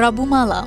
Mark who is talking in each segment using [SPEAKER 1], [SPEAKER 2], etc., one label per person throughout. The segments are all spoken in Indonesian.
[SPEAKER 1] Rabu malam,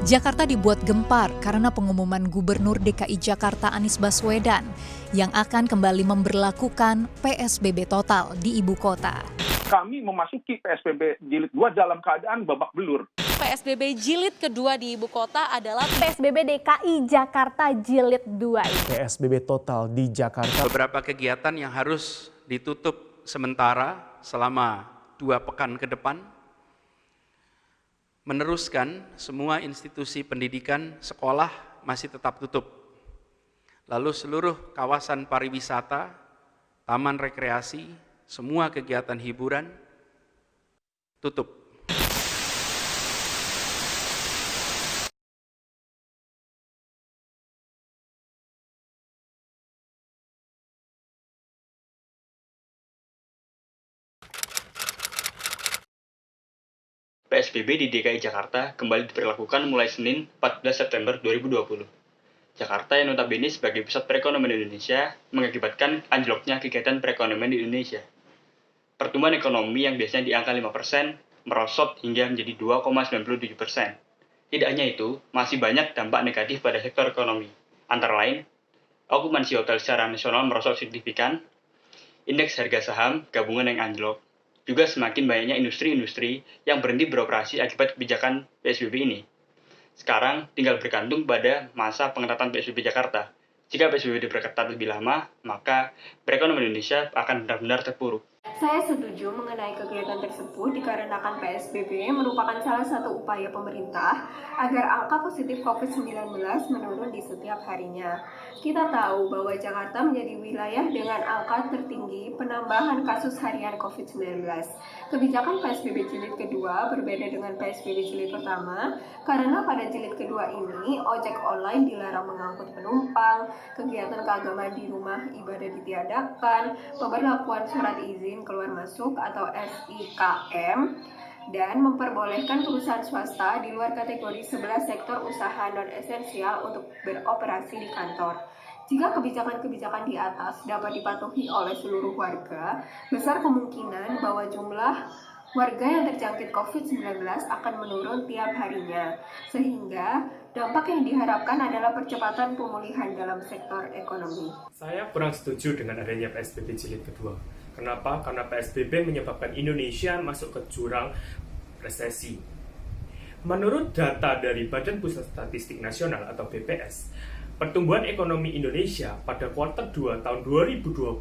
[SPEAKER 1] Jakarta dibuat gempar karena pengumuman Gubernur DKI Jakarta Anies Baswedan yang akan kembali memberlakukan PSBB total di ibu kota.
[SPEAKER 2] Kami memasuki PSBB jilid 2 dalam keadaan babak belur.
[SPEAKER 3] PSBB jilid kedua di ibu kota adalah
[SPEAKER 4] PSBB DKI Jakarta jilid 2.
[SPEAKER 5] PSBB total di Jakarta.
[SPEAKER 6] Beberapa kegiatan yang harus ditutup sementara selama 2 pekan ke depan. Meneruskan semua institusi pendidikan, sekolah masih tetap tutup. Lalu seluruh kawasan pariwisata, taman rekreasi, semua kegiatan hiburan tutup.
[SPEAKER 7] PSBB di DKI Jakarta kembali diberlakukan mulai Senin 14 September 2020. Jakarta yang notabene sebagai pusat perekonomian Indonesia mengakibatkan anjloknya kegiatan perekonomian di Indonesia. Pertumbuhan ekonomi yang biasanya di angka 5% merosot hingga menjadi 2,97%. Tidak hanya itu, masih banyak dampak negatif pada sektor ekonomi. Antara lain, okupansi hotel secara nasional merosot signifikan, indeks harga saham gabungan yang anjlok, juga semakin banyaknya industri-industri yang berhenti beroperasi akibat kebijakan PSBB ini. Sekarang tinggal bergantung pada masa pengetatan PSBB Jakarta. Jika PSBB diperketat lebih lama, maka perekonomian Indonesia akan benar-benar terpuruk.
[SPEAKER 4] Saya setuju mengenai kegiatan tersebut dikarenakan PSBB merupakan salah satu upaya pemerintah agar angka positif COVID-19 menurun di setiap harinya. Kita tahu bahwa Jakarta menjadi wilayah dengan angka tertinggi penambahan kasus harian COVID-19. Kebijakan PSBB jilid kedua berbeda dengan PSBB jilid pertama karena pada jilid kedua ini ojek online dilarang mengangkut penumpang, kegiatan keagamaan di rumah ibadah ditiadakan, pemberlakuan surat izin keluar masuk atau SIKM, dan memperbolehkan perusahaan swasta di luar kategori 11 sektor usaha non-esensial untuk beroperasi di kantor. Jika kebijakan-kebijakan di atas dapat dipatuhi oleh seluruh warga, besar kemungkinan bahwa jumlah warga yang terjangkit COVID-19 akan menurun tiap harinya, sehingga dampak yang diharapkan adalah percepatan pemulihan dalam sektor ekonomi.
[SPEAKER 5] Saya kurang setuju dengan adanya PSBB jilid kedua. Kenapa? Karena PSBB menyebabkan Indonesia masuk ke jurang resesi. Menurut data dari Badan Pusat Statistik Nasional atau BPS, pertumbuhan ekonomi Indonesia pada kuartal 2 tahun 2020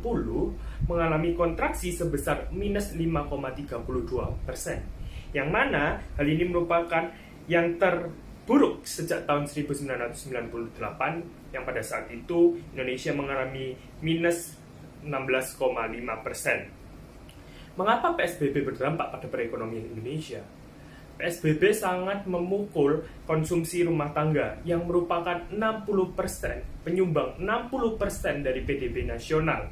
[SPEAKER 5] mengalami kontraksi sebesar minus 5,32%. Yang mana hal ini merupakan yang terburuk sejak tahun 1998 yang pada saat itu Indonesia mengalami minus 16,5%. Mengapa PSBB berdampak pada perekonomian Indonesia? PSBB sangat memukul konsumsi rumah tangga yang merupakan 60%, penyumbang 60% dari PDB nasional.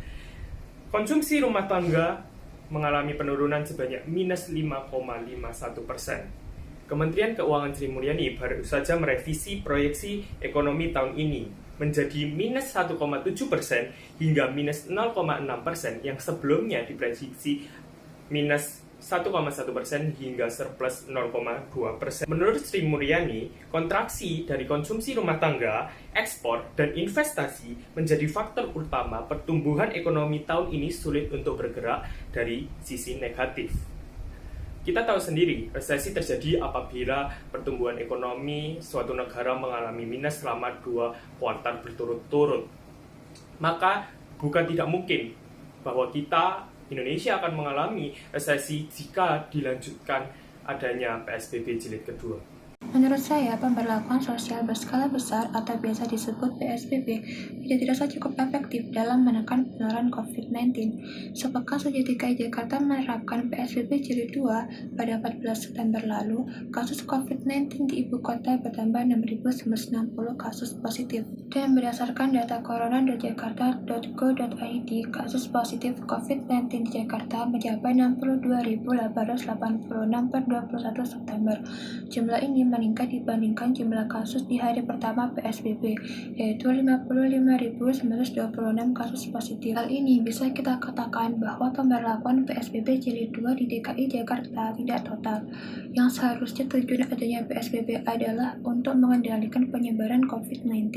[SPEAKER 5] Konsumsi rumah tangga mengalami penurunan sebanyak minus 5,51%. Kementerian Keuangan Sri Mulyani baru saja merevisi proyeksi ekonomi tahun ini menjadi minus 1,7% hingga minus 0,6% yang sebelumnya diprediksi minus 1,1% hingga surplus 0,2%. Menurut Sri Mulyani, kontraksi dari konsumsi rumah tangga, ekspor, dan investasi menjadi faktor utama pertumbuhan ekonomi tahun ini sulit untuk bergerak dari sisi negatif. Kita tahu sendiri, resesi terjadi apabila pertumbuhan ekonomi suatu negara mengalami minus selama 2 kuartal berturut-turut. Maka bukan tidak mungkin bahwa Indonesia akan mengalami resesi jika dilanjutkan adanya PSBB jilid kedua.
[SPEAKER 8] Menurut saya, pemberlakuan sosial berskala besar atau biasa disebut PSBB tidak dirasa cukup efektif dalam menekan penularan COVID-19. Sepekan sejak DKI Jakarta menerapkan PSBB jilid 2 pada 14 September lalu, kasus COVID-19 di ibu kota bertambah 6.960 kasus positif. Dan berdasarkan data corona.jakarta.go.id, kasus positif COVID-19 di Jakarta mencapai 62.886 per 21 September. Jumlah ini meningkat dibandingkan jumlah kasus di hari pertama PSBB, yaitu 55.926 kasus positif. Hal ini bisa kita katakan bahwa pemberlakuan PSBB Jilid 2 di DKI Jakarta tidak total. Yang seharusnya tujuan adanya PSBB adalah untuk mengendalikan penyebaran COVID-19.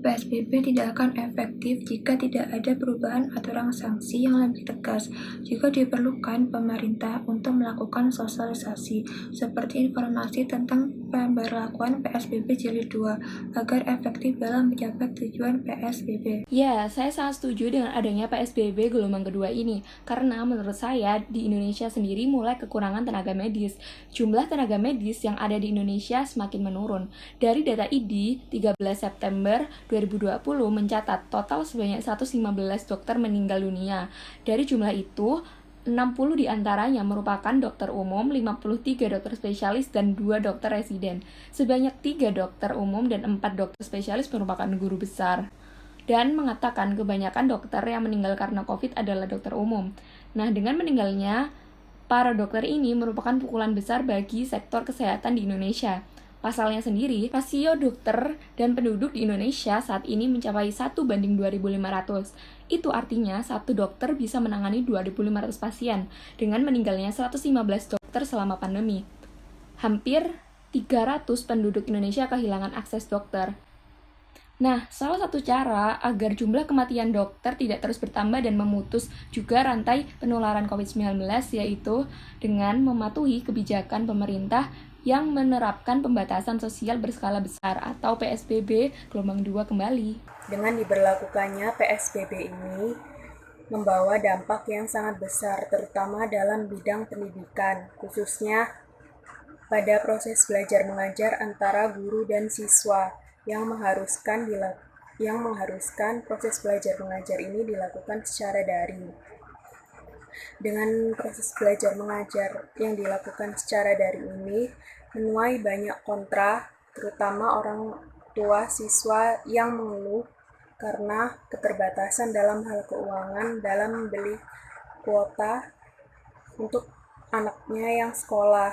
[SPEAKER 8] PSBB tidak akan efektif jika tidak ada perubahan aturan sanksi yang lebih tegas. Juga diperlukan pemerintah untuk melakukan sosialisasi seperti informasi tentang pemberlakuan PSBB Jilid 2 agar efektif dalam mencapai tujuan PSBB.
[SPEAKER 9] Ya, saya sangat setuju dengan adanya PSBB gelombang kedua ini karena menurut saya di Indonesia sendiri mulai kekurangan tenaga medis. Jumlah tenaga medis yang ada di Indonesia semakin menurun. Dari data ID 13 September 2020 mencatat total sebanyak 115 dokter meninggal dunia. Dari jumlah itu, 60 diantaranya merupakan dokter umum, 53 dokter spesialis, dan 2 dokter residen. Sebanyak 3 dokter umum dan 4 dokter spesialis merupakan guru besar. Dan mengatakan kebanyakan dokter yang meninggal karena COVID adalah dokter umum. Nah, dengan meninggalnya, para dokter ini merupakan pukulan besar bagi sektor kesehatan di Indonesia. Pasalnya sendiri, rasio dokter dan penduduk di Indonesia saat ini mencapai 1:2.500. Itu artinya satu dokter bisa menangani 2.500 pasien dengan meninggalnya 115 dokter selama pandemi. Hampir 300 penduduk Indonesia kehilangan akses dokter. Nah, salah satu cara agar jumlah kematian dokter tidak terus bertambah dan memutus juga rantai penularan COVID-19 yaitu dengan mematuhi kebijakan pemerintah yang menerapkan pembatasan sosial berskala besar atau PSBB gelombang 2 kembali.
[SPEAKER 10] Dengan diberlakukannya PSBB ini membawa dampak yang sangat besar, terutama dalam bidang pendidikan, khususnya pada proses belajar mengajar antara guru dan siswa yang mengharuskan proses belajar mengajar ini dilakukan secara daring. Dengan proses belajar mengajar yang dilakukan secara daring ini menuai banyak kontra, terutama orang tua siswa yang mengeluh karena keterbatasan dalam hal keuangan dalam membeli kuota untuk anaknya yang sekolah.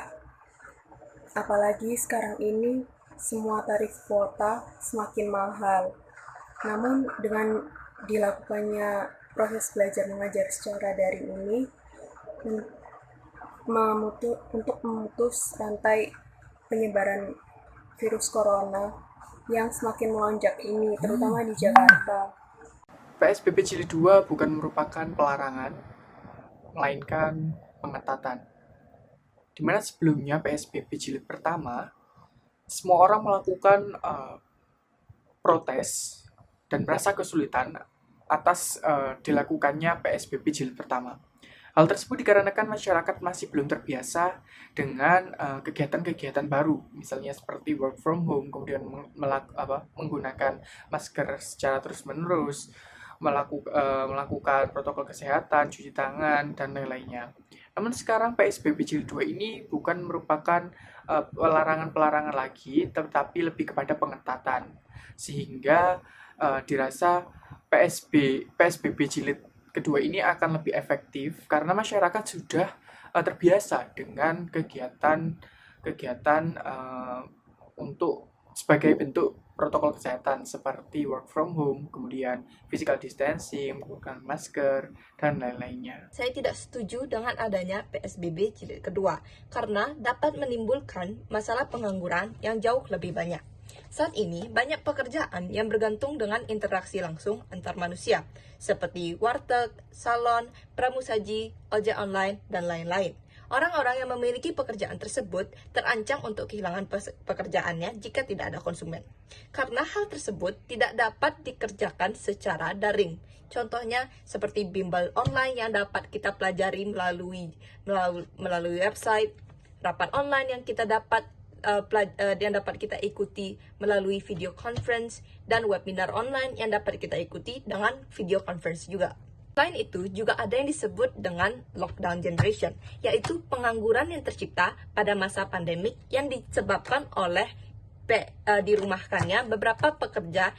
[SPEAKER 10] Apalagi sekarang ini semua tarif kuota semakin mahal. Namun dengan dilakukannya proses belajar mengajar secara daring ini untuk memutus rantai penyebaran virus corona yang semakin melonjak ini, terutama di Jakarta.
[SPEAKER 11] PSBB Jilid 2 bukan merupakan pelarangan, melainkan pengetatan. Di mana sebelumnya PSBB Jilid pertama, semua orang melakukan protes dan merasa kesulitan atas dilakukannya PSBB Jilid pertama. Hal tersebut dikarenakan masyarakat masih belum terbiasa dengan kegiatan-kegiatan baru, misalnya seperti work from home, kemudian menggunakan masker secara terus-menerus, melakukan protokol kesehatan, cuci tangan, dan lain-lainnya. Namun sekarang PSBB Jilid 2 ini bukan merupakan pelarangan-pelarangan lagi, tetapi lebih kepada pengetatan. Sehingga dirasa PSBB Jilid kedua ini akan lebih efektif karena masyarakat sudah terbiasa dengan kegiatan untuk sebagai bentuk protokol kesehatan seperti work from home, kemudian physical distancing, menggunakan masker, dan lain-lainnya.
[SPEAKER 12] Saya tidak setuju dengan adanya PSBB Jilid kedua karena dapat menimbulkan masalah pengangguran yang jauh lebih banyak. Saat ini, banyak pekerjaan yang bergantung dengan interaksi langsung antar manusia, seperti warteg, salon, pramusaji, ojek online, dan lain-lain. Orang-orang yang memiliki pekerjaan tersebut terancam untuk kehilangan pekerjaannya jika tidak ada konsumen. Karena hal tersebut tidak dapat dikerjakan secara daring. Contohnya seperti bimbel online yang dapat kita pelajari melalui website, rapat online yang kita dapat kita ikuti melalui video conference, dan webinar online yang dapat kita ikuti dengan video conference juga. Selain itu, juga ada yang disebut dengan lockdown generation, yaitu pengangguran yang tercipta pada masa pandemik yang disebabkan oleh dirumahkannya beberapa pekerja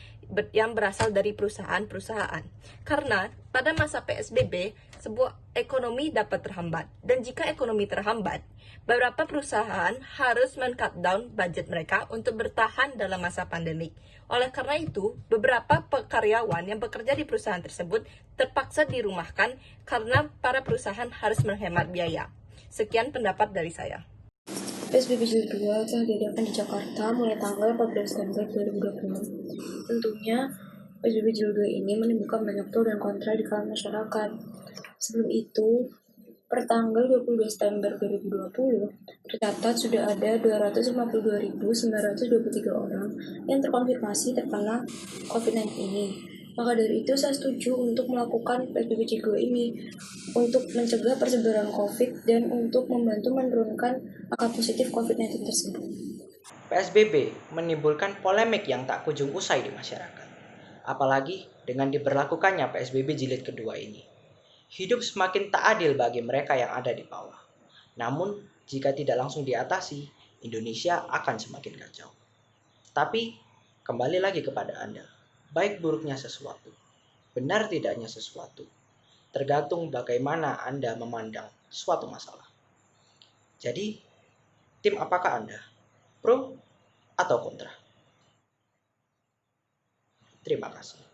[SPEAKER 12] yang berasal dari perusahaan-perusahaan. Karena pada masa PSBB, sebuah ekonomi dapat terhambat. Dan jika ekonomi terhambat, beberapa perusahaan harus men-cut down budget mereka untuk bertahan dalam masa pandemik. Oleh karena itu, beberapa karyawan yang bekerja di perusahaan tersebut terpaksa dirumahkan karena para perusahaan harus menghemat biaya. Sekian pendapat dari saya.
[SPEAKER 8] PSBB Jilid 2 telah diadakan di Jakarta mulai tanggal 14 September 2020. Tentunya, PSBB Jilid 2 ini menimbulkan banyak pro dan kontra di kalangan masyarakat. Sebelum itu, per tanggal 22 September 2020, tercatat sudah ada 252.923 orang yang terkonfirmasi terkena COVID-19 ini. Maka dari itu saya setuju untuk melakukan PSBB Jilid 2 ini untuk mencegah persebaran COVID dan untuk membantu menurunkan angka positif COVID-19 tersebut.
[SPEAKER 13] PSBB menimbulkan polemik yang tak kunjung usai di masyarakat. Apalagi dengan diberlakukannya PSBB Jilid kedua ini. Hidup semakin tak adil bagi mereka yang ada di bawah. Namun, jika tidak langsung diatasi, Indonesia akan semakin kacau. Tapi, kembali lagi kepada Anda. Baik buruknya sesuatu, benar tidaknya sesuatu, tergantung bagaimana Anda memandang suatu masalah. Jadi, tim apakah Anda? Pro atau kontra? Terima kasih.